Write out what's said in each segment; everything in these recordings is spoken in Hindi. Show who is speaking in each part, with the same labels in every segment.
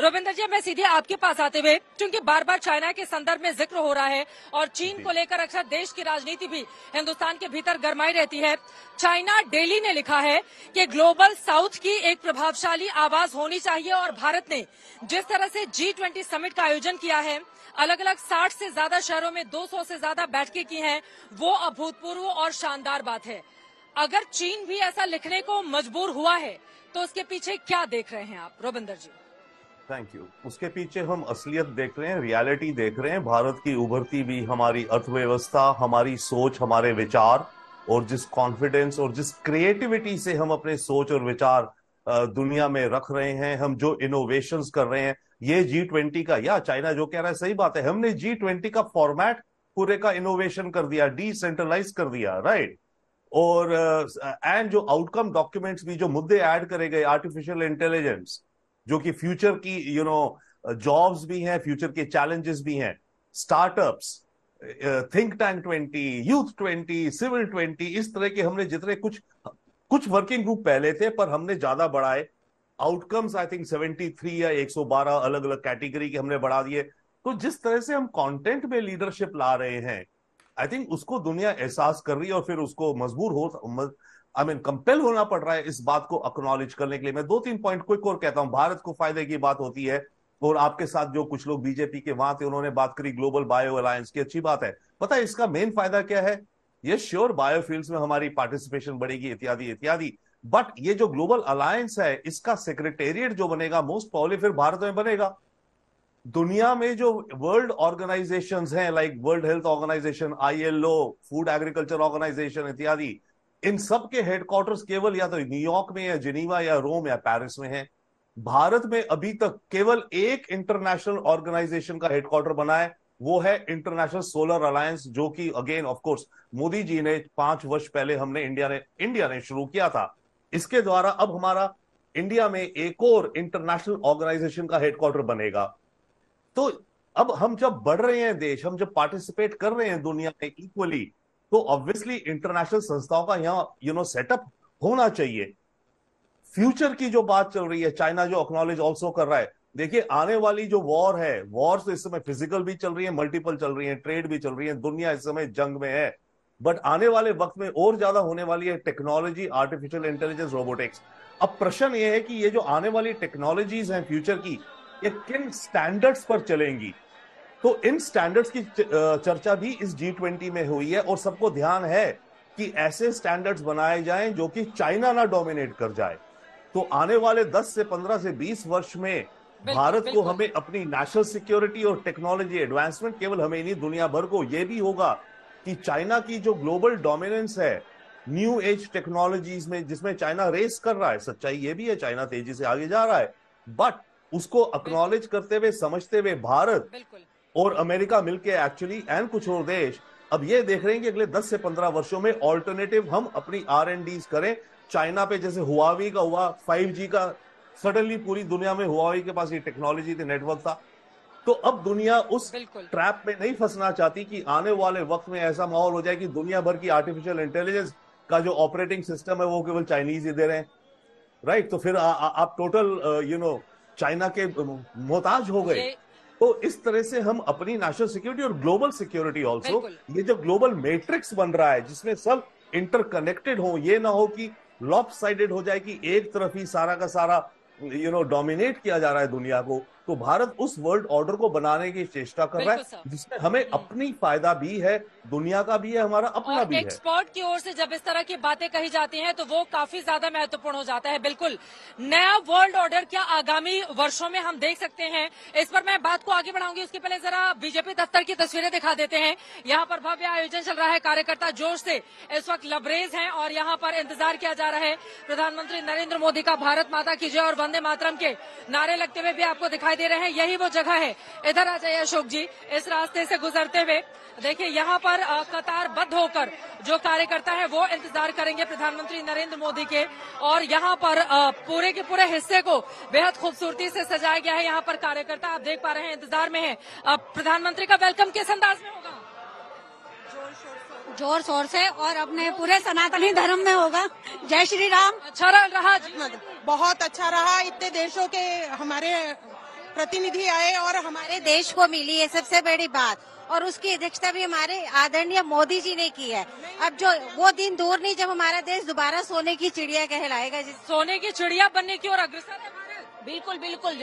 Speaker 1: रविंद्र जी, मैं सीधे आपके पास आते हुए, क्योंकि बार बार चाइना के संदर्भ में जिक्र हो रहा है और चीन को लेकर अक्सर देश की राजनीति भी हिंदुस्तान के भीतर गरमाई रहती है। चाइना डेली ने लिखा है कि ग्लोबल साउथ की एक प्रभावशाली आवाज होनी चाहिए और भारत ने जिस तरह से G20 समिट का आयोजन किया है, अलग अलग 60 से ज्यादा शहरों में 200 से ज्यादा बैठकें की हैं, वो अभूतपूर्व और शानदार बात है। अगर चीन भी ऐसा लिखने को मजबूर हुआ है तो उसके पीछे क्या देख रहे हैं आप, रविंदर जी?
Speaker 2: Thank you. उसके पीछे हम असलियत देख रहे हैं, रियलिटी देख रहे हैं, भारत की उभरती भी हमारी अर्थव्यवस्था, हमारी सोच, हमारे विचार और जिस कॉन्फिडेंस और जिस क्रिएटिविटी से हम अपने सोच और विचार दुनिया में रख रहे हैं, हम जो इनोवेशंस कर रहे हैं, ये G20 का, या चाइना जो कह रहा है सही बात है, हमने G20 का फॉर्मेट पूरे का इनोवेशन कर दिया, डिसेंट्रलाइज कर दिया, राइट। और एंड जो आउटकम डॉक्यूमेंट्स भी, जो मुद्दे ऐड करे गए, आर्टिफिशियल इंटेलिजेंस जो कि फ्यूचर की जॉब्स भी हैं, फ्यूचर के चैलेंजेस भी हैं, startups, think tank 20, youth 20, civil 20, इस तरह के हमने जितने कुछ वर्किंग ग्रुप पहले थे पर हमने ज्यादा बढ़ाए। आउटकम्स आई थिंक 73 या 112 अलग अलग कैटेगरी के हमने बढ़ा दिए। तो जिस तरह से हम कंटेंट में लीडरशिप ला रहे हैं, आई थिंक उसको दुनिया एहसास कर रही है और फिर उसको मजबूर हो, कंपेल होना पड़ रहा है इस बात को एक्नॉलेज करने के लिए। मैं 2-3 पॉइंट क्विक और कहता हूं। भारत को फायदे की बात होती है, और आपके साथ जो कुछ लोग बीजेपी के वहां थे उन्होंने बात करी ग्लोबल बायो अलायंस की, अच्छी बात है। पता है इसका मेन फायदा क्या है? ये श्योर बायोफील्ड्स में हमारी पार्टिसिपेशन बढ़ेगी, इत्यादि इत्यादि। बट ये जो ग्लोबल अलायंस है, इसका सेक्रेटेरिएट जो बनेगा मोस्ट प्रॉब्ली फिर भारत में बनेगा। दुनिया में जो वर्ल्ड ऑर्गेनाइजेशंस हैं, like world health organisation, ILO, food agriculture organisation इत्यादि, इन सब के हेडक्वार्टर्स केवल या तो न्यूयॉर्क में या जिनीवा या रोम या पेरिस में है। भारत में अभी तक केवल एक इंटरनेशनल ऑर्गेनाइजेशन का हेडक्वार्टर बना है, वो है इंटरनेशनल सोलर अलायंस, जो कि again of course Modi ji ने 5 वर्ष पहले इंडिया ने शुरू किया था। इसके द्वारा अब हमारा इंडिया में एक और इंटरनेशनल ऑर्गेनाइजेशन का हेडक्वार्टर बनेगा। तो अब हम जब बढ़ रहे हैं देश, हम जब पार्टिसिपेट कर रहे हैं दुनिया में इक्वली, तो ऑब्वियसली इंटरनेशनल संस्थाओं का यहाँ सेटअप होना चाहिए। फ्यूचर की जो बात चल रही है, चाइना जो एक्नॉलेज ऑल्सो कर रहा है, देखिए आने वाली जो वॉर है, वॉर तो इस समय फिजिकल भी चल रही है, मल्टीपल चल रही है, ट्रेड भी चल रही है, दुनिया इस समय जंग में है। बट आने वाले वक्त में और ज्यादा होने वाली है टेक्नोलॉजी, आर्टिफिशियल इंटेलिजेंस, रोबोटिक्स। अब प्रश्न ये है कि ये जो आने वाली टेक्नोलॉजीज हैं फ्यूचर की, ये किन स्टैंडर्ड्स पर चलेंगी? तो इन स्टैंडर्ड्स की चर्चा भी इस G20 में हुई है, और सबको ध्यान है कि ऐसे स्टैंडर्ड्स बनाए जाएं जो कि चाइना ना डोमिनेट कर जाए। तो आने वाले 10 से 15 से 20 वर्ष में भारत को, हमें अपनी नेशनल सिक्योरिटी और टेक्नोलॉजी एडवांसमेंट, केवल हमें नहीं दुनिया भर को, यह भी होगा कि चाइना की जो ग्लोबल डोमिनेंस है न्यू एज टेक्नोलॉजीज में, जिसमें चाइना रेस कर रहा है, सच्चाई ये भी है चाइना तेजी से आगे जा रहा है, बट उसको एक्नॉलेज करते हुए, समझते हुए भारत और अमेरिका मिलके एक्चुअली, एंड कुछ और देश अब ये देख रहे हैं कि अगले 10 से 15 वर्षों में ऑल्टरनेटिव हम अपनी R&Ds करें। चाइना पे जैसे हुआवी का हुआ, 5G का, सडनली पूरी दुनिया में हुआवी के पास ये टेक्नोलॉजी थी, नेटवर्क था। तो अब दुनिया उस ट्रैप में नहीं फंसना चाहती कि आने वाले वक्त में ऐसा माहौल हो जाए कि दुनिया भर की आर्टिफिशियल इंटेलिजेंस का जो ऑपरेटिंग सिस्टम है वो केवल चाइनीज ही दे रहे हैं, राइट। तो फिर आप टोटल चाइना के मोहताज हो गए। तो इस तरह से हम अपनी नेशनल सिक्योरिटी और ग्लोबल सिक्योरिटी ऑल्सो, ये जो ग्लोबल मैट्रिक्स बन रहा है जिसमें सब इंटरकनेक्टेड हो, ये ना हो कि लॉपसाइडेड हो जाए कि एक तरफ ही सारा का सारा डोमिनेट किया जा रहा है दुनिया को। तो भारत उस वर्ल्ड ऑर्डर को बनाने की चेष्टा कर रहा है, जिसमें हमें अपनी फायदा भी है, दुनिया का भी है, हमारा अपना भी है।
Speaker 1: एक्सपोर्ट की ओर से जब इस तरह की बातें कही जाती हैं तो वो काफी ज्यादा महत्वपूर्ण हो जाता है। बिल्कुल, नया वर्ल्ड ऑर्डर क्या आगामी वर्षों में हम देख सकते हैं? इस पर मैं बात को आगे बढ़ाऊंगी, उसके पहले जरा बीजेपी दफ्तर की तस्वीरें दिखा देते हैं। यहाँ पर भव्य आयोजन चल रहा है, कार्यकर्ता जोश से इस वक्त लबरेज हैं और यहाँ पर इंतजार किया जा रहा है प्रधानमंत्री नरेंद्र मोदी का भारत माता की जय और वंदे मातरम के नारे लगते हुए भी आपको दिखाई दे रहे हैं। यही वो जगह है, इधर आ जाइए अशोक जी। इस रास्ते से गुजरते हुए देखिए यहाँ पर कतारबद्ध होकर जो कार्यकर्ता है वो इंतजार करेंगे प्रधानमंत्री नरेंद्र मोदी के, और यहाँ पर पूरे के पूरे हिस्से को बेहद खूबसूरती से सजाया गया है। यहाँ पर कार्यकर्ता आप देख पा रहे हैं इंतजार में है। प्रधानमंत्री का वेलकम किस अंदाज में होगा?
Speaker 3: जोर शोर से और अपने पूरे सनातनी धर्म में होगा। जय श्री राम।
Speaker 1: अच्छा रहा,
Speaker 3: बहुत अच्छा रहा। इतने देशों के हमारे
Speaker 4: प्रतिनिधि आए और
Speaker 3: हमारे देश को मिली है सबसे बड़ी बात, और उसकी अध्यक्षता भी हमारे आदरणीय मोदी जी ने की है। अब जो वो दिन दूर नहीं जब हमारा देश दोबारा सोने की चिड़िया कहलाएगा।
Speaker 1: सोने की चिड़िया बनने की ओर अग्रसर है भारत।
Speaker 5: बिल्कुल बिल्कुल,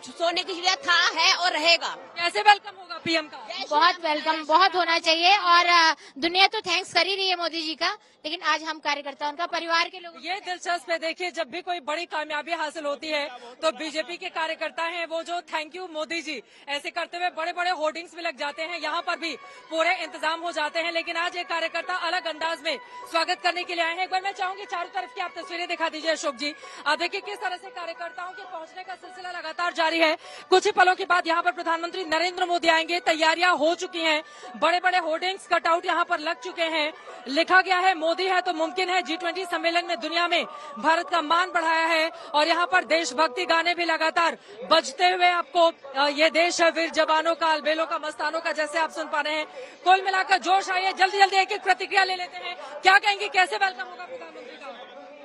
Speaker 5: सोने की चिड़िया था, है और रहेगा।
Speaker 1: कैसे वेलकम होगा पीएम का?
Speaker 6: बहुत वेलकम, बहुत होना चाहिए। और दुनिया तो थैंक्स कर ही रही है मोदी जी का, लेकिन आज हम कार्यकर्ता उनका परिवार के लोग।
Speaker 1: ये दिलचस्प है, देखिए जब भी कोई बड़ी कामयाबी हासिल होती है तो बीजेपी के कार्यकर्ता हैं वो जो थैंक यू मोदी जी ऐसे करते हुए बड़े बड़े होर्डिंग्स भी लग जाते हैं, यहाँ पर भी पूरे इंतजाम हो जाते हैं। लेकिन आज ये कार्यकर्ता अलग अंदाज में स्वागत करने के लिए आए हैं। एक बार मैं चाहूंगी चारों तरफ की आप तस्वीरें दिखा दीजिए अशोक जी। आप देखिए किस तरह से कार्यकर्ताओं के पहुंचने का सिलसिला लगातार जारी है। कुछ ही पलों के बाद यहाँ पर प्रधानमंत्री नरेंद्र मोदी आएंगे, तैयारियां हो चुकी हैं, बड़े बड़े होर्डिंग्स कटआउट यहाँ पर लग चुके हैं, लिखा गया है मोदी है तो मुमकिन है। G20 सम्मेलन में दुनिया में भारत का मान बढ़ाया है और यहाँ पर देशभक्ति गाने भी लगातार बजते हुए आपको ये देश है वीर जवानों का, अलबेलों का, मस्तानों का, जैसे आप सुन पा रहे हैं। कुल मिलाकर जोश आइए, जल्दी जल्दी एक एक प्रतिक्रिया ले लेते हैं। क्या कहेंगे, कैसे वेलकम होगा प्रधानमंत्री का?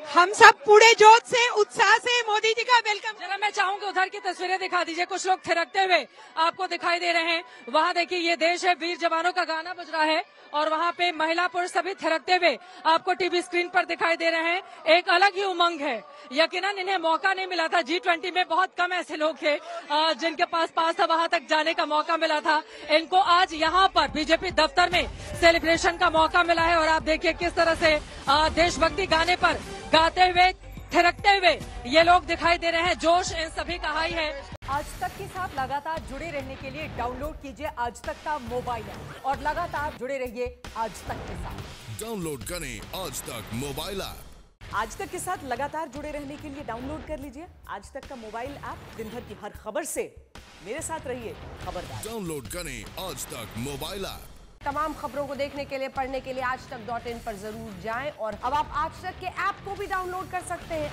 Speaker 4: हम सब पूरे जोश से, उत्साह से मोदी जी का वेलकम।
Speaker 1: जरा मैं चाहूंगी उधर की तस्वीरें दिखा दीजिए, कुछ लोग थिरकते हुए आपको दिखाई दे रहे हैं। वहाँ देखिए ये देश है वीर जवानों का गाना बज रहा है और वहाँ पे महिला पुरुष सभी थिरकते हुए आपको टीवी स्क्रीन पर दिखाई दे रहे हैं। एक अलग ही उमंग है, यकीनन इन्हें मौका नहीं मिला था। G20 में बहुत कम ऐसे लोग थे जिनके पास था, वहां तक जाने का मौका मिला था। इनको आज यहाँ पर बीजेपी दफ्तर में सेलिब्रेशन का मौका मिला है और आप देखिए किस तरह से देशभक्ति गाने पर गाते हुए, थिरकते हुए ये लोग दिखाई दे रहे हैं। जोश इन सभी का हाई है।
Speaker 7: आज तक के साथ लगातार जुड़े रहने के लिए डाउनलोड कीजिए आज तक का मोबाइल ऐप और लगातार जुड़े रहिए आज तक के साथ।
Speaker 8: डाउनलोड करें आज तक मोबाइल ऐप।
Speaker 7: आज तक के साथ लगातार जुड़े रहने के लिए डाउनलोड कर लीजिए आज तक का मोबाइल ऐप। दिन भर की हर खबर से मेरे साथ रहिए खबरदार।
Speaker 8: डाउनलोड करें आज तक मोबाइल ऐप।
Speaker 7: तमाम खबरों को देखने के लिए, पढ़ने के लिए आज तक.in पर जरूर जाएं और अब आप आज तक के ऐप को भी डाउनलोड कर सकते हैं।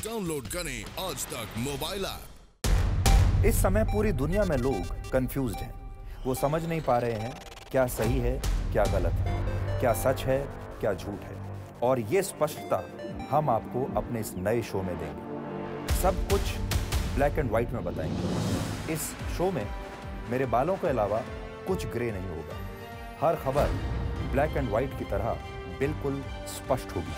Speaker 8: डाउनलोड करें आज तक मोबाइल ऐप।
Speaker 9: इस समय पूरी दुनिया में लोग कंफ्यूज्ड हैं। वो समझ नहीं पा रहे हैं क्या सही है, क्या गलत है, क्या सच है, क्या झूठ है। और ये स्पष्टता हम आपको अपने इस नए शो में देंगे। सब कुछ ब्लैक एंड व्हाइट में बताएंगे। इस शो में मेरे बालों के अलावा कुछ ग्रे नहीं होगा। हर खबर ब्लैक एंड व्हाइट की तरह बिल्कुल स्पष्ट होगी।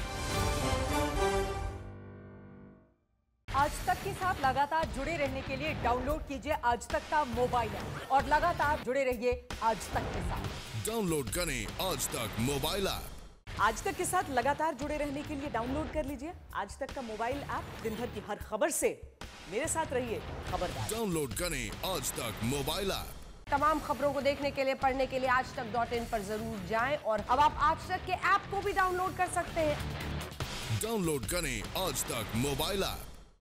Speaker 7: आज तक के साथ लगातार जुड़े रहने के लिए डाउनलोड कीजिए आज तक का मोबाइल ऐप और लगातार जुड़े रहिए आज तक के साथ।
Speaker 8: डाउनलोड करें आज तक मोबाइल ऐप।
Speaker 7: आज तक के साथ लगातार जुड़े रहने के लिए डाउनलोड कर लीजिए आज तक का मोबाइल ऐप। दिन भर की हर खबर से मेरे साथ रहिए खबरदार।
Speaker 8: डाउनलोड करें आज तक मोबाइल ऐप।
Speaker 7: तमाम खबरों को देखने के लिए, पढ़ने के लिए आज तक.in पर जरूर जाएं और अब आप आज तक के ऐप को भी डाउनलोड कर सकते हैं।
Speaker 8: डाउनलोड करें आज तक मोबाइल ऐप।